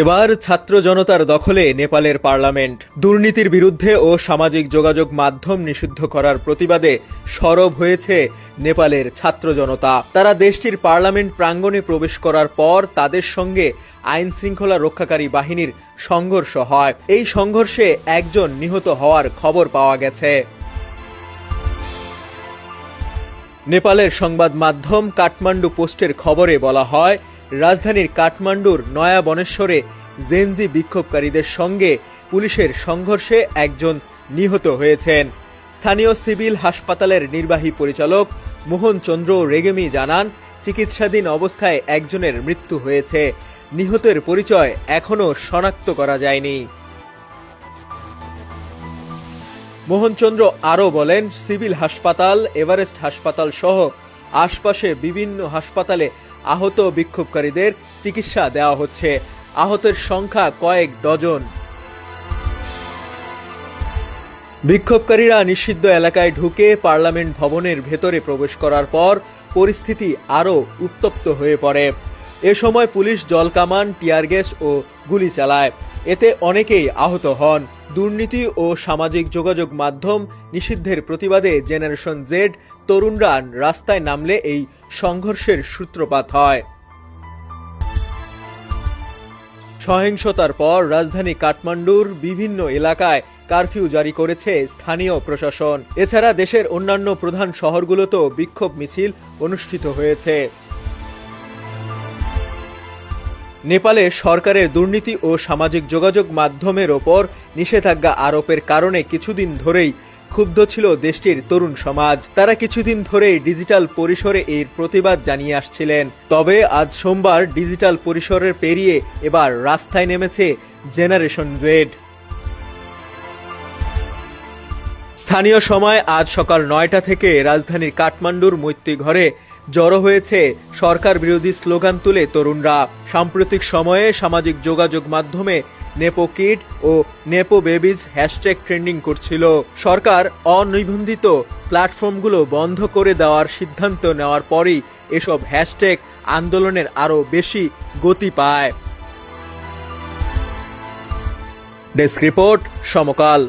এবার ছাত্র জনতার দখলে নেপালের পার্লামেন্ট। দুর্নীতির বিরুদ্ধে ও সামাজিক যোগাযোগ মাধ্যম নিষিদ্ধ করার প্রতিবাদে সরব হয়েছে নেপালের ছাত্র জনতা। তারা দেশটির পার্লামেন্ট প্রাঙ্গণে প্রবেশ করার পর তাদের সঙ্গে আইন শৃঙ্খলা রক্ষাকারী বাহিনীর সংঘর্ষ হয়। এই সংঘর্ষে একজন নিহত হওয়ার খবর পাওয়া গেছে। নেপালের সংবাদ মাধ্যম কাঠমান্ডু পোস্টের খবরে বলা হয়, রাজধানীর কাঠমান্ডুর নয়া বনেশ্বরে জেনজি বিক্ষোভকারীদের সঙ্গে পুলিশের সংঘর্ষে একজন নিহত হয়েছেন। স্থানীয় সিভিল হাসপাতালের নির্বাহী পরিচালক মোহন চন্দ্র রেগেমি জানান, চিকিৎসাধীন অবস্থায় একজনের মৃত্যু হয়েছে। নিহতের পরিচয় এখনও শনাক্ত করা যায়নি। মোহনচন্দ্র আরও বলেন, সিভিল হাসপাতাল, এভারেস্ট হাসপাতাল সহ আশপাশে বিভিন্ন হাসপাতালে আহত বিক্ষোভকারীদের চিকিৎসা দেওয়া হচ্ছে। আহতের সংখ্যা কয়েক ডজন। বিক্ষোভকারীরা নিষিদ্ধ এলাকায় ঢুকে পার্লামেন্ট ভবনের ভেতরে প্রবেশ করার পর পরিস্থিতি আরও উত্তপ্ত হয়ে পড়ে। এ সময় পুলিশ জলকামান, টিয়ার গ্যাস ও গুলি চালায়। এতে অনেকেই আহত হন। দুর্নীতি ও সামাজিক যোগাযোগ মাধ্যম নিষিদ্ধের প্রতিবাদে জেনারেশন জেড তরুণরা রাস্তায় নামলে এই সংঘর্ষের সূত্রপাত হয়। সহিংসতার পর রাজধানী কাঠমান্ডুর বিভিন্ন এলাকায় কারফিউ জারি করেছে স্থানীয় প্রশাসন। এছাড়া দেশের অন্যান্য প্রধান শহরগুলোতেও বিক্ষোভ মিছিল অনুষ্ঠিত হয়েছে। নেপালে সরকারের দুর্নীতি ও সামাজিক যোগাযোগ মাধ্যমের ওপর নিষেধাজ্ঞা আরোপের কারণে কিছুদিন ধরেই ক্ষুব্ধ ছিল দেশটির তরুণ সমাজ। তারা কিছুদিন ধরেই ডিজিটাল পরিসরে এর প্রতিবাদ জানিয়ে আসছিলেন। তবে আজ সোমবার ডিজিটাল পরিসরের পেরিয়ে এবার রাস্তায় নেমেছে জেনারেশন জেড। স্থানীয় সময় আজ সকাল 9টা থেকে রাজধানীর কাঠমান্ডুর মৈত্রী ঘরে জড়ো হয়েছে সরকার বিরোধী স্লোগান তুলে তরুণরা। সাম্প্রতিক সময়ে সামাজিক যোগাযোগ মাধ্যমে নেপো কিড ও নেপো বেবিজ হ্যাশট্যাগ ট্রেন্ডিং করছিল। সরকার অনিবন্ধিত প্ল্যাটফর্মগুলো বন্ধ করে দেওয়ার সিদ্ধান্ত নেওয়ার পরই এসব হ্যাশট্যাগ আন্দোলনের আরও বেশি গতি পায়। ডেস্ক রিপোর্ট, সমকাল।